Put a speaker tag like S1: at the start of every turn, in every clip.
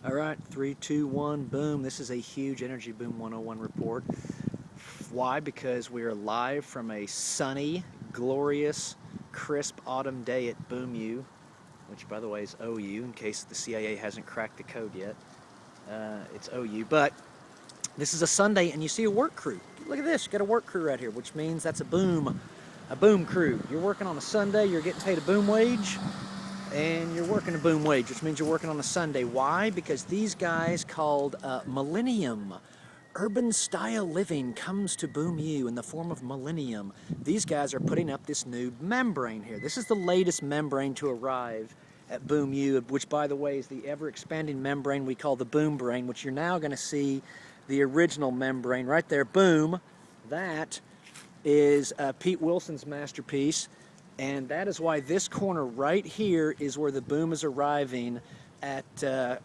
S1: All right, 3, 2, 1, boom. This is a huge Energy Boom 101 report. Why? Because we are live from a sunny, glorious, crisp autumn day at Boom U, which, by the way, is OU, in case the CIA hasn't cracked the code yet. It's OU. But this is a Sunday, and you see a work crew. Look at this. You got a work crew right here, which means that's a boom crew. You're working on a Sunday. You're getting paid a boom wage. And you're working a boom wage, which means you're working on a Sunday. Why? Because these guys called Millennium Urban Style Living comes to Boom U in the form of Millennium. These guys are putting up this new membrane here. This is the latest membrane to arrive at Boom U, which, by the way, is the ever-expanding membrane we call the Boom Brain, which you're now going to see the original membrane right there. Boom. That is Pete Wilson's masterpiece. And that is why this corner right here is where the boom is arriving at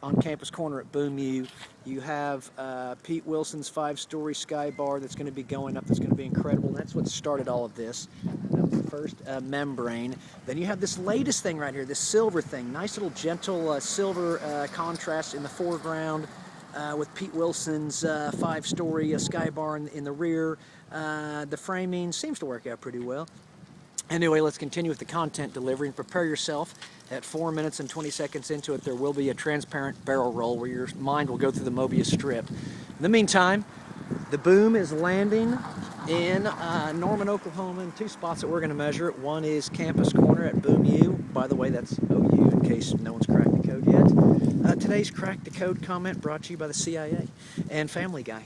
S1: on Campus Corner at Boom U. You have Pete Wilson's 5-story sky bar that's going to be going up. That's going to be incredible. That's what started all of this. That was the first membrane. Then you have this latest thing right here, this silver thing. Nice little gentle silver contrast in the foreground with Pete Wilson's 5-story sky bar in the rear. The framing seems to work out pretty well. Anyway, let's continue with the content delivery and prepare yourself. At 4 minutes and 20 seconds into it, there will be a transparent barrel roll where your mind will go through the Mobius strip. In the meantime, the boom is landing in Norman, Oklahoma in 2 spots that we're going to measure. One is Campus Corner at Boom U. By the way, that's OU in case no one's cracked the code yet. Today's Crack the Code comment brought to you by the CIA and Family Guy.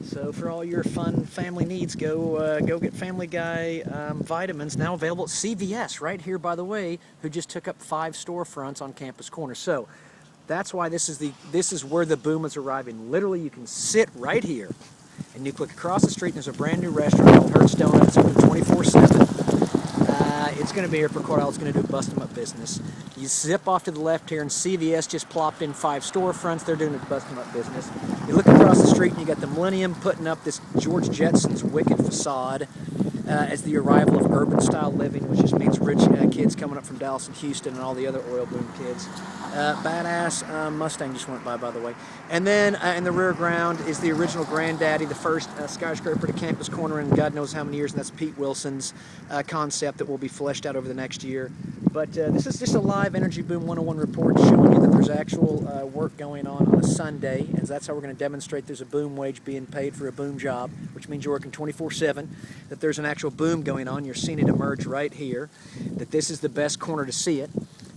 S1: So for all your fun family needs, go get Family Guy vitamins, now available at CVS, right here, by the way, who just took up 5 storefronts on Campus Corner. So that's why this is where the boom is arriving. Literally, you can sit right here, and you click across the street, and there's a brand new restaurant called Hertz Donut. It's open 24/7. It's going to be here for quite a while. It's going to do bust 'em up business. You zip off to the left here, and CVS just plopped in 5 storefronts. They're doing a bust 'em up business. You look across the street, and you got the Millennium putting up this George Jetson's wicked facade as the arrival of urban style living, which just means rich kids coming up from Dallas and Houston and all the other oil boom kids. Badass Mustang just went by the way. And then in the rear ground is the original granddaddy, the first skyscraper to Campus Corner in God knows how many years, and that's Pete Wilson's concept that will be fleshed out over the next year. But this is just a live Energy Boom 101 report showing you that there's actual work going on a Sunday, and that's how we're going to demonstrate there's a boom wage being paid for a boom job, which means you're working 24/7, that there's an actual boom going on. You're seeing it emerge right here, that this is the best corner to see it.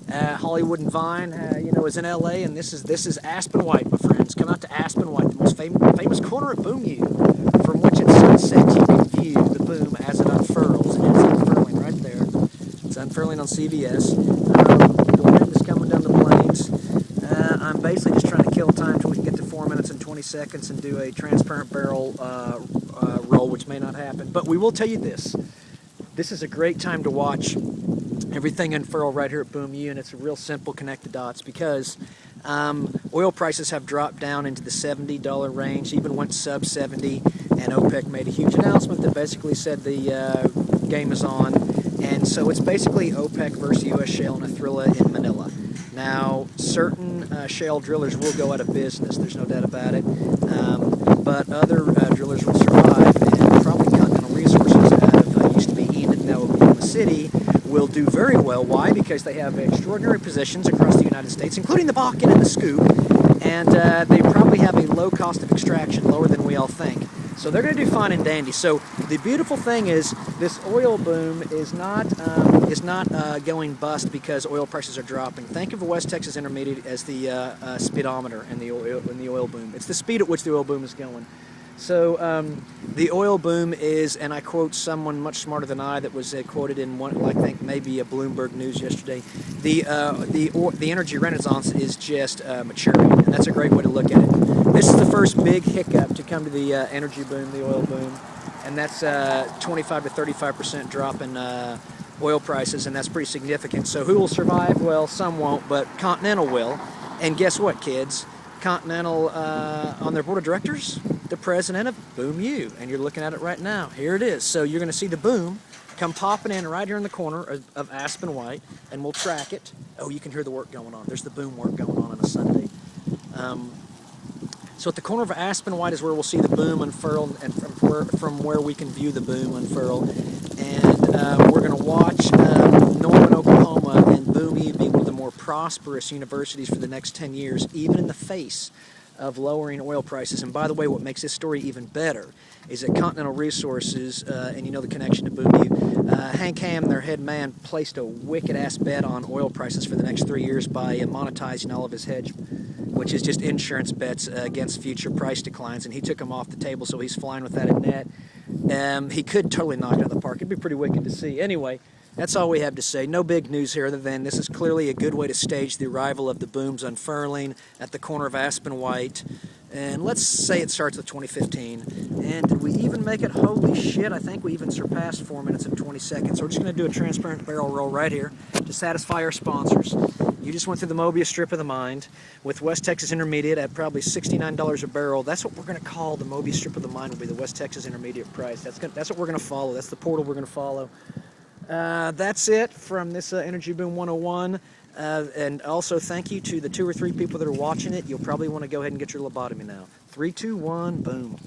S1: Hollywood and Vine, is in LA, and this is Aspen White, my friends. Come out to Aspen White, the most famous corner at Boom U, from which at sunset you can view the boom as it unfurls. And it's unfurling right there. It's unfurling on CVS. The wind is coming down the plains. I'm basically just trying to kill time until we can get to 4 minutes and 20 seconds and do a transparent barrel roll, which may not happen. But we will tell you this. This is a great time to watch everything unfurl right here at Boom U, and it's a real simple connect the dots because oil prices have dropped down into the $70 range, even went sub 70, and OPEC made a huge announcement that basically said the game is on, and so it's basically OPEC versus U.S. shale in a thriller in Manila. Now, certain shale drillers will go out of business, there's no doubt about it, but other drillers will survive, and probably Continental Resources out of used to be Enid, now Oklahoma City, will do very well. Why? Because they have extraordinary positions across the United States, including the Bakken and the Scoop, and they probably have a low cost of extraction, lower than we all think. So they're going to do fine and dandy. So the beautiful thing is this oil boom is not going bust because oil prices are dropping. Think of the West Texas Intermediate as the speedometer in the oil boom. It's the speed at which the oil boom is going. So the oil boom is, and I quote someone much smarter than I that was quoted in one, I think maybe a Bloomberg News yesterday. The energy renaissance is just maturing, and that's a great way to look at it. This is the first big hiccup to come to the energy boom, the oil boom, and that's 25 to 35% drop in oil prices, and that's pretty significant. So who will survive? Well, some won't, but Continental will. And guess what, kids? Continental on their board of directors, the president of Boom U, and you're looking at it right now. Here it is. So you're going to see the boom come popping in right here in the corner of Aspen White, and we'll track it. Oh, you can hear the work going on. There's the boom work going on a Sunday. So at the corner of Aspen White is where we'll see the boom unfurl, and from where we can view the boom unfurl. And we're going to watch Norman, Oklahoma, and Boom U be one of the more prosperous universities for the next 10 years, even in the face of lowering oil prices. And by the way, what makes this story even better is that Continental Resources, and you know the connection to Boom U, Hank Ham, their head man, placed a wicked-ass bet on oil prices for the next 3 years by monetizing all of his hedge, which is just insurance bets against future price declines, and he took them off the table, so he's flying with that at net. He could totally knock it out of the park. It'd be pretty wicked to see. Anyway, that's all we have to say. No big news here other than this is clearly a good way to stage the arrival of the booms unfurling at the corner of Aspen White. And let's say it starts with 2015. And did we even make it? Holy shit, I think we even surpassed 4 minutes and 20 seconds. So we're just going to do a transparent barrel roll right here to satisfy our sponsors. You just went through the Mobius Strip of the Mind with West Texas Intermediate at probably $69 a barrel. That's what we're going to call the Mobius Strip of the Mind, will be the West Texas Intermediate price. That's what we're going to follow. That's the portal we're going to follow. That's it from this Energy Boom 101. And also thank you to the 2 or 3 people that are watching it. You'll probably want to go ahead and get your lobotomy now. 3, 2, 1, boom.